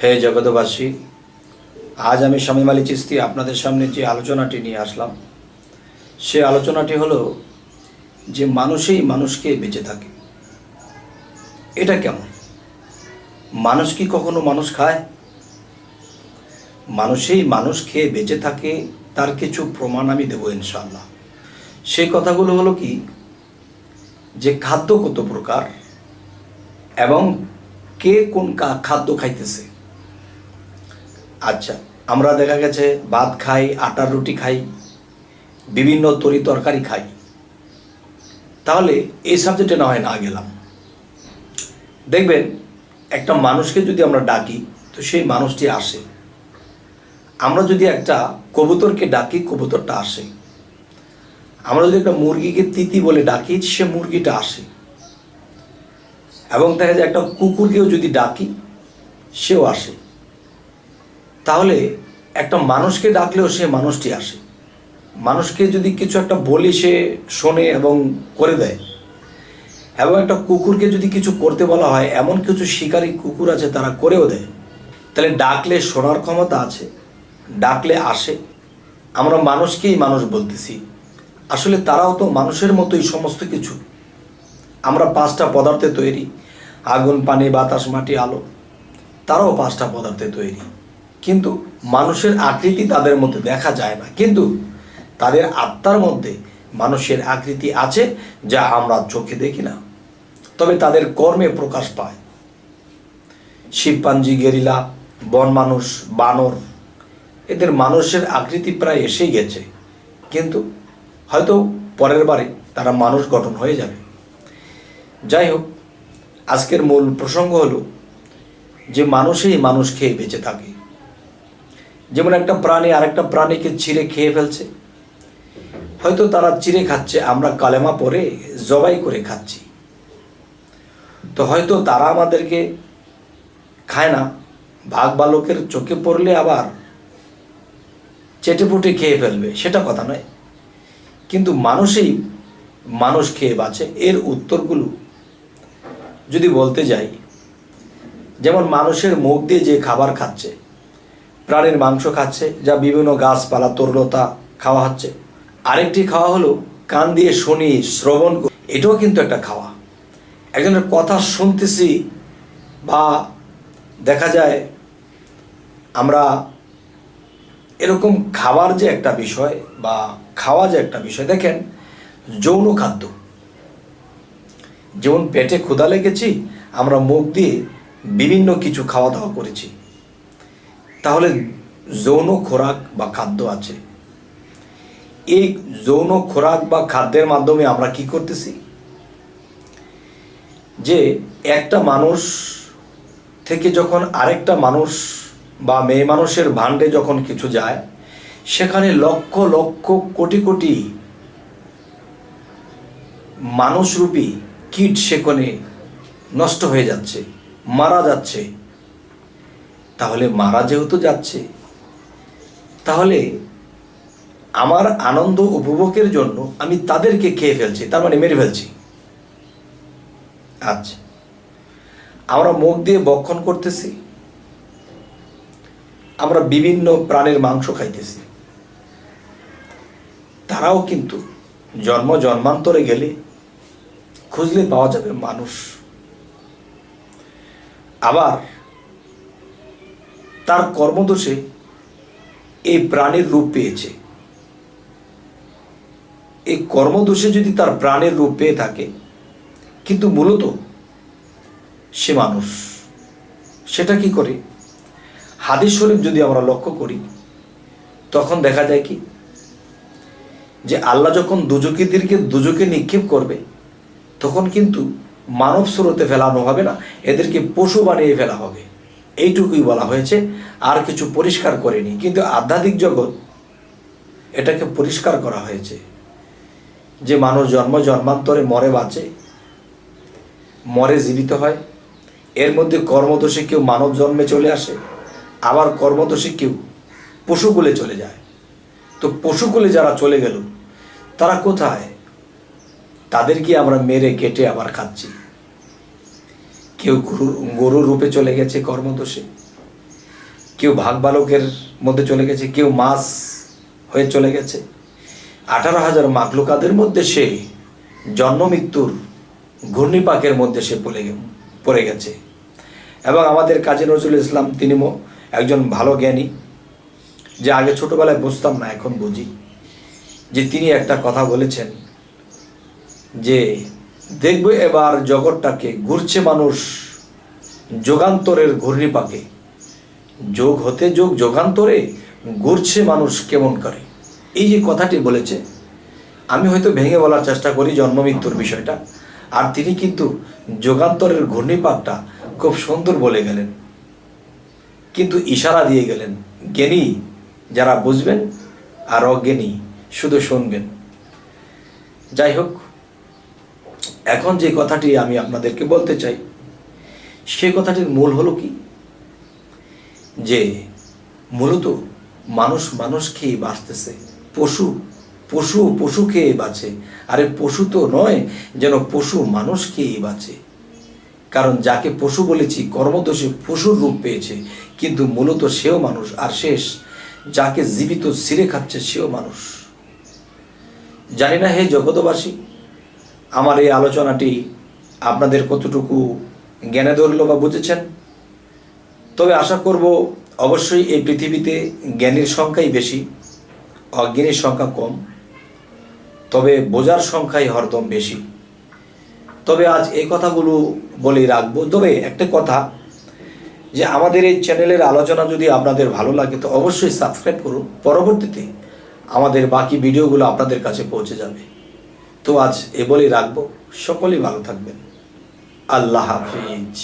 হে জগতবাসী, আজ আমি শামীম আলী চিশতি আপনাদের সামনে যে আলোচনাটি নিয়ে আসলাম, সে আলোচনাটি হলো যে মানুষই মানুষকে বেঁচে থাকে। এটা কেমন? মানুষ কি কখনো মানুষ খায়? মানুষই মানুষ খেয়ে বেঁচে থাকে, তার কিছু প্রমাণ আমি দেবো ইনশাআল্লাহ। সেই কথাগুলো হলো কি, যে খাদ্য কত প্রকার এবং কে কোন খাদ্য খাইতেছে। আচ্ছা, আমরা দেখা গেছে ভাত খাই, আটার রুটি খাই, বিভিন্ন তরি তরকারি খাই। তাহলে এই সাবজেক্টে না হয় না গেলাম। দেখবেন একটা মানুষকে যদি আমরা ডাকি তো সেই মানুষটি আসে। আমরা যদি একটা কবুতরকে ডাকি, কবুতরটা আসে। আমরা যদি একটা মুরগিকে তিতি বলে ডাকি, সে মুরগিটা আসে। এবং দেখা যায় একটা কুকুরকেও যদি ডাকি, সেও আসে। তাহলে একটা মানুষকে ডাকলেও সে মানুষটি আসে। মানুষকে যদি কিছু একটা বলি, সে শোনে এবং করে দেয়। এবং একটা কুকুরকে যদি কিছু করতে বলা হয়, এমন কিছু শিকারী কুকুর আছে, তারা করেও দেয়। তাহলে ডাকলে শোনার ক্ষমতা আছে, ডাকলে আসে। আমরা মানুষকেই মানুষ বলতেছি, আসলে তারাও তো মানুষের মতোই সমস্ত কিছু। আমরা 5টা পদার্থে তৈরি, আগুন, পানি, বাতাস, মাটি, আলো। তারাও 5টা পদার্থে তৈরি, কিন্তু মানুষের আকৃতি তাদের মধ্যে দেখা যায় না। কিন্তু তাদের আত্মার মধ্যে মানুষের আকৃতি আছে, যা আমরা চোখে দেখি না, তবে তাদের কর্মে প্রকাশ পায়। শিম্পাঞ্জি, গেরিলা, বন মানুষ, বানর, এদের মানুষের আকৃতি প্রায় এসেই গেছে, কিন্তু হয়তো পরের বারে তারা মানুষ গঠন হয়ে যাবে। যাই হোক, আজকের মূল প্রসঙ্গ হলো যে মানুষই মানুষ খেয়ে বেঁচে থাকে। যেমন একটা প্রাণী আরেকটা প্রাণীকে চিড়ে খেয়ে ফেলছে। হয়তো তারা চিড়ে খাচ্ছে, আমরা কালেমা পড়ে জবাই করে খাচ্ছি। তো হয়তো তারা আমাদেরকে খায় না, বাঘ বালকের চোখে পড়লে আবার চেটেপুটে খেয়ে ফেলবে, সেটা কথা নয়। কিন্তু মানুষই মানুষ খেয়ে বাঁচে। এর উত্তরগুলো যদি বলতে যাই, যেমন মানুষের মুখ দিয়ে যে খাবার খাচ্ছে, প্রাণীর মাংস খাচ্ছে, যা বিভিন্ন গাছপালা, তরলতা খাওয়া হচ্ছে। আরেকটি খাওয়া হলো কান দিয়ে শুনি, শ্রবণ, এটাও কিন্তু একটা খাওয়া। একজনের কথা শুনতেছি, বা দেখা যায় আমরা এরকম খাবার যে একটা বিষয়, বা খাওয়া যে একটা বিষয়। দেখেন, যৌন খাদ্য, যেমন পেটে ক্ষুধা লেগেছি, আমরা মুখ দিয়ে বিভিন্ন কিছু খাওয়া দাওয়া করেছি, তাহলে যৌন খোরাক বা খাদ্য আছে। এই যৌন খোরাক বা খাদ্যের মাধ্যমে আমরা কি করতেছি, যে একটা মানুষ থেকে যখন আরেকটা মানুষ বা মেয়ে মানুষের ভাণ্ডে যখন কিছু যায়, সেখানে লক্ষ লক্ষ কোটি কোটি মানুষরূপী কীট সেখানে নষ্ট হয়ে যাচ্ছে, মারা যাচ্ছে। তাহলে মারা যেহেতু যাচ্ছে, তাহলে আমার আনন্দ উপভোগের জন্য আমি তাদেরকে খেয়ে ফেলছি, তার মানে মেরে ফেলছি। আচ্ছা, আমরা মুখ দিয়ে ভক্ষণ করতেছি, আমরা বিভিন্ন প্রাণীর মাংস খাইতেছি। তারাও কিন্তু জন্ম জন্মান্তরে গেলে খুঁজলে পাওয়া যাবে মানুষ। আবার তার কর্মদোষে এই প্রাণীর রূপ পেয়েছে। এই কর্মদোষে যদি তার প্রাণের রূপ পেয়ে থাকে, কিন্তু মূলত সে মানুষ, সেটা কি করে? হাদিস শরীফ যদি আমরা লক্ষ্য করি, তখন দেখা যায় কি, যে আল্লাহ যখন দুজকিদেরকে দুজকে নিক্ষেপ করবে, তখন কিন্তু মানব স্রোতে ফেলানো হবে না, এদেরকে পশু বানিয়ে ফেলা হবে। এইটুকুই বলা হয়েছে, আর কিছু পরিষ্কার করেনি। কিন্তু আধ্যাত্মিক জগৎ এটাকে পরিষ্কার করা হয়েছে, যে মানুষ জন্ম জন্মান্তরে মরে বাঁচে, মরে জীবিত হয়। এর মধ্যে কর্মদোষে কেউ মানব জন্মে চলে আসে, আবার কর্মদোষে কেউ পশুকুলে চলে যায়। তো পশুকুলে যারা চলে গেল, তারা কোথায়? তাদেরকে আমরা মেরে কেটে আবার খাচ্ছি। কেউ গরুর রূপে চলে গেছে কর্মদোষে, কেউ ভাগ বালকের মধ্যে চলে গেছে, কেউ মাছ হয়ে চলে গেছে। 18,000 মাকলুকাদের মধ্যে সে জন্ম মৃত্যুর ঘূর্ণিপাকের মধ্যে সে পড়ে গেছে। এবং আমাদের কাজী নজরুল ইসলাম তিনি একজন ভালো জ্ঞানী, যে আগে ছোটবেলায় বুঝতাম না, এখন বুঝি, যে তিনি একটা কথা বলেছেন যে দেখবে এবার জগৎটাকে ঘুরছে মানুষ যোগান্তরের ঘূর্ণিপাকে, যোগ হতে যোগ যোগান্তরে ঘুরছে মানুষ কেমন করে। এই যে কথাটি বলেছে, আমি হয়তো ভেঙে বলার চেষ্টা করি জন্ম মৃত্যুর বিষয়টা, আর তিনি কিন্তু যোগান্তরের ঘূর্ণিপাকটা খুব সুন্দর বলে গেলেন, কিন্তু ইশারা দিয়ে গেলেন। জ্ঞানী যারা বুঝবেন আর অজ্ঞানী শুধু শুনবেন। যাই হোক, এখন যে কথাটি আমি আপনাদেরকে বলতে চাই, সে কথাটির মূল হলো কি, যে মূলত মানুষ মানুষ খেয়ে বাঁচতেছে, পশু পশু পশু খেয়ে বাঁচে। আরে পশু তো নয়, যেন পশু মানুষ খেয়ে বাঁচে। কারণ যাকে পশু বলেছি কর্মদোষে পশুর রূপ পেয়েছে, কিন্তু মূলত সেও মানুষ। আর শেষ যাকে জীবিত ছিঁড়ে খাচ্ছে সেও মানুষ। জানি না হে জগতবাসী, আমার এই আলোচনাটি আপনাদের কতটুকু জ্ঞানে ধরল বা বুঝেছেন। তবে আশা করব অবশ্যই এই পৃথিবীতে জ্ঞানীর সংখ্যাই বেশি, অজ্ঞানীর সংখ্যা কম, তবে বোঝার সংখ্যাই হরদম বেশি। তবে আজ এই কথাগুলো বলেই রাখবো। তবে একটা কথা, যে আমাদের এই চ্যানেলের আলোচনা যদি আপনাদের ভালো লাগে তো অবশ্যই সাবস্ক্রাইব করুন, পরবর্তীতে আমাদের বাকি ভিডিওগুলো আপনাদের কাছে পৌঁছে যাবে। তো আজ এ বলেই রাখবো, সকলেই ভালো থাকবেন। আল্লাহ হাফিজ।